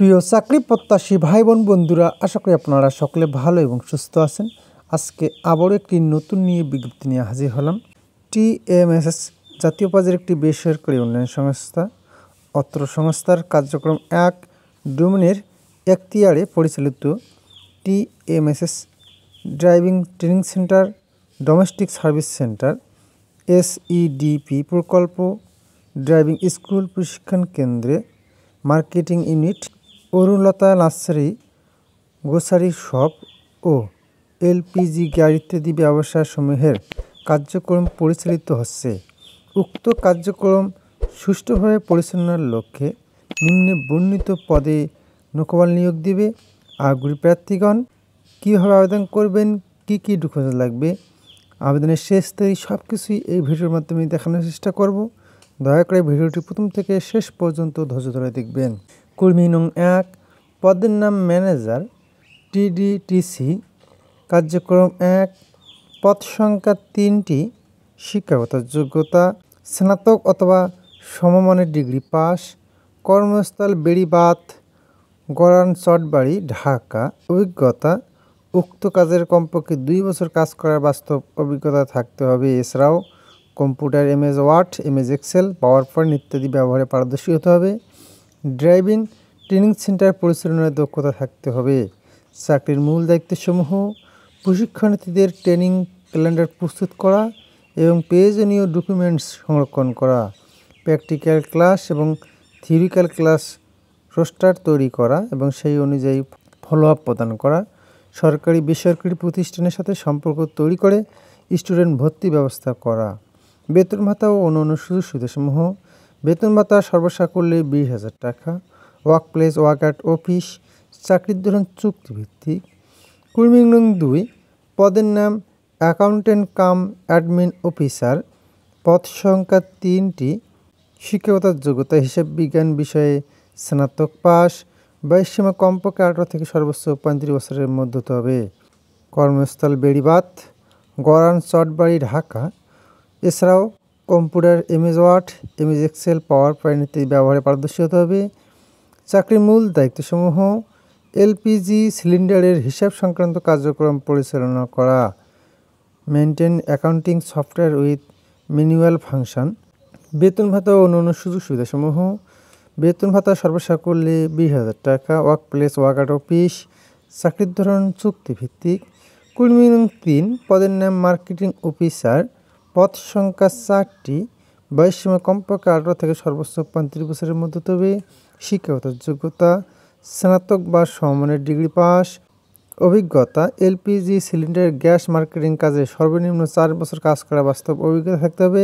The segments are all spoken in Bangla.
প্রিয় চাকরি প্রত্যাশী ভাই বোন বন্ধুরা, আশা করি আপনারা সকলে ভালো এবং সুস্থ আছেন। আজকে আবারও একটি নতুন বিজ্ঞপ্তি নিয়ে হাজির হলাম। TMSS জাতীয় পর্যায়ের একটি বেসরকারি উন্নয়ন সংস্থা। অত্র সংস্থার কার্যক্রম এক ডোমেনের এখতিয়ারে পরিচালিত TMSS driving training center, domestic service center, SEDP প্রকল্প, ড্রাইভিং স্কুল প্রশিক্ষণ কেন্দ্রে, marketing unit, Arunlata nursery, grocery shop ও LPG গ্যাস ইত্যাদি ব্যবসাসমূহের কার্যক্রম পরিচালিত হচ্ছে। উক্ত কার্যক্রম সুষ্ঠুভাবে পরিচালনার লক্ষ্যে নিম্নে বর্ণিত পদে নৌকবল নিয়োগ দিবে। আগ্রহী প্রার্থীগণ কীভাবে আবেদন করবেন, কী কী ডকুমেন্টস লাগবে, আবেদনের শেষ তারিখ সব কিছুই এই ভিডিওর মাধ্যমে দেখানোর চেষ্টা করব। দয়া করে ভিডিওটি প্রথম থেকে শেষ পর্যন্ত ধৈর্য ধরে দেখবেন। কর্মী নং 1, পদের নাম ম্যানেজার, TDTC, কার্যক্রম 1, পদ সংখ্যা 3টি, শিক্ষাগত যোগ্যতা স্নাতক অথবা সমমানের ডিগ্রি পাস, কর্মস্থল বেড়িবাঁধ, গড়ান চটবাড়ি, ঢাকা। অভিজ্ঞতা উক্ত কাজের কমপক্ষে 2 বছর কাজ করার বাস্তব অভিজ্ঞতা থাকতে হবে। এছাড়াও computer, MS Word, MS Excel, PowerPoint ইত্যাদি ব্যবহারে পারদর্শী হতে হবে। ড্রাইভিং ট্রেনিং সেন্টার পরিচালনার দক্ষতা থাকতে হবে। চাকরির মূল দায়িত্বসমূহ: প্রশিক্ষণার্থীদের ট্রেনিং ক্যালেন্ডার প্রস্তুত করা এবং প্রয়োজনীয় ডকুমেন্টস সংরক্ষণ করা, প্র্যাকটিক্যাল ক্লাস এবং থিওরিক্যাল ক্লাস রোস্টার তৈরি করা এবং সেই অনুযায়ী ফলো আপ প্রদান করা, সরকারি বেসরকারি প্রতিষ্ঠানের সাথে সম্পর্ক তৈরি করে স্টুডেন্ট ভর্তি ব্যবস্থা করা। বেতন ভাতা ও অন্যান্য সুযোগ সুবিধাসমূহ: বেতন ভাতা সর্বসাকুল্যে 20,000 টাকা। Work place work at office. চাকরির ধরন চুক্তিভিত্তিক। কর্মী নং 2, পদের নাম অ্যাকাউন্টেন্ট কাম অ্যাডমিন অফিসার, পদ সংখ্যা 3টি, শিক্ষাগত যোগ্যতা হিসাব বিজ্ঞান বিষয়ে স্নাতক পাস, বয়সসীমা কমপক্ষে 18 থেকে সর্বোচ্চ 35 বছরের মধ্যে হতে হবে। কর্মস্থল বেড়িবাঁধ, গড়ান চটবাড়ি, ঢাকা। এছাড়াও computer, MS Word, MS Excel, PowerPoint ইত্যাদি ব্যবহারে পারদর্শী হতে হবে। চাকরির মূল দায়িত্বসমূহ: LPG সিলিন্ডারের হিসাব সংক্রান্ত কার্যক্রম পরিচালনা করা, maintain accounting software with manual function. বেতন ভাতা ও অন্যান্য সুযোগ সুবিধাসমূহ: বেতন ভাতা সর্বসাকুল্যে 20,000 টাকা। Work place work at office. চাকরির ধরন চুক্তিভিত্তিক। কর্মী নং 3, পদের নাম মার্কেটিং অফিসার, পদ সংখ্যা 4টি, বয়সসীমা কমপক্ষে 18 থেকে সর্বোচ্চ 35 বছরের মধ্যে তবে। শিক্ষাগত যোগ্যতা স্নাতক বা সমমানের ডিগ্রি পাস। অভিজ্ঞতা LPG সিলিন্ডার গ্যাস মার্কেটিং কাজে সর্বনিম্ন 4 বছর কাজ করা বাস্তব অভিজ্ঞতা থাকতে হবে।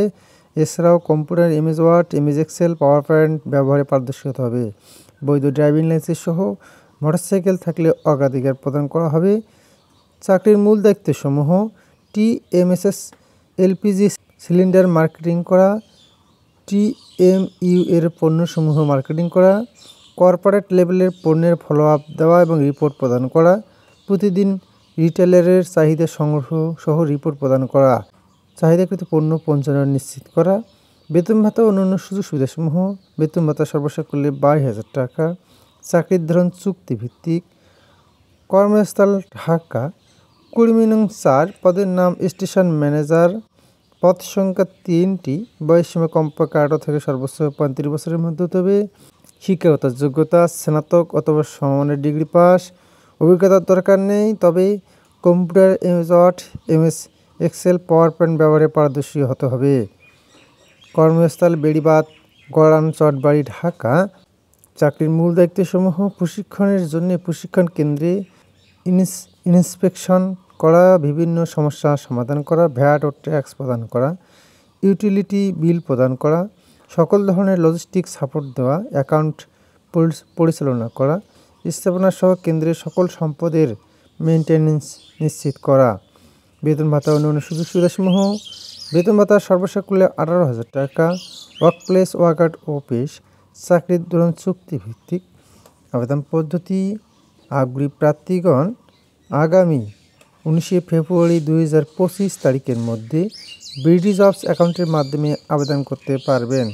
এছাড়াও computer, MS Word, MS Excel, PowerPoint ব্যবহারে পারদর্শী হতে হবে। বৈধ ড্রাইভিং লাইসেন্স সহ মোটরসাইকেল থাকলে অগ্রাধিকার প্রদান করা হবে। চাকরির মূল দায়িত্বসমূহ: TMSS LPG সিলিন্ডার মার্কেটিং করা, TMU এর পণ্যসমূহ মার্কেটিং করা, কর্পোরেট লেভেলের পণ্যের ফলো আপ দেওয়া এবং রিপোর্ট প্রদান করা, প্রতিদিন রিটেলারের চাহিদা সংগ্রহ সহ রিপোর্ট প্রদান করা, চাহিদাকৃত পণ্য পঞ্জীয়ন নিশ্চিত করা। বেতন ভাতা ও অন্যান্য সুযোগ সুবিধাসমূহ: বেতন ভাতা সর্বসাকুল্যে 22,000 টাকা। চাকরির ধরন চুক্তিভিত্তিক। কর্মস্থল ঢাকা। কর্মী নং 4, পদের নাম স্টেশন ম্যানেজার, পদ সংখ্যা 3টি, বয়সসীমা কমপক্ষে 18 থেকে সর্বোচ্চ 35 বছরের মধ্যে হতে হবে। শিক্ষাগত যোগ্যতা স্নাতক অথবা সমমানের ডিগ্রি পাস। অভিজ্ঞতার দরকার নেই, তবে computer, MS Word, MS Excel, PowerPoint ব্যবহারে পারদর্শী হতে হবে। কর্মস্থল বেড়িবাঁধ, গড়ান চটবাড়ি, ঢাকা। চাকরির মূল দায়িত্বসমূহ: প্রশিক্ষণের জন্য প্রশিক্ষণ কেন্দ্রে ইন্সপেকশন করা, বিভিন্ন সমস্যা সমাধান করা, ভ্যাট ও ট্যাক্স প্রদান করা, ইউটিলিটি বিল প্রদান করা, সকল ধরনের লজিস্টিক সাপোর্ট দেওয়া, অ্যাকাউন্ট পরিচালনা করা, স্থাপনা সহ কেন্দ্রের সকল সম্পদের মেনটেন্যান্স নিশ্চিত করা। বেতন ভাতা ও অন্যান্য সুযোগ সুবিধাসমূহ: বেতন ভাতা সর্বসাকুল্যে 18,000 টাকা। Work place work at office. চাকরির ধরন চুক্তিভিত্তিক। আবেদন পদ্ধতি: আগ্রহী প্রার্থীগণ আগামী 19 ফেব্রুয়ারি 2025 তারিখের মধ্যে BD জবস অ্যাকাউন্টের মাধ্যমে আবেদন করতে পারবেন।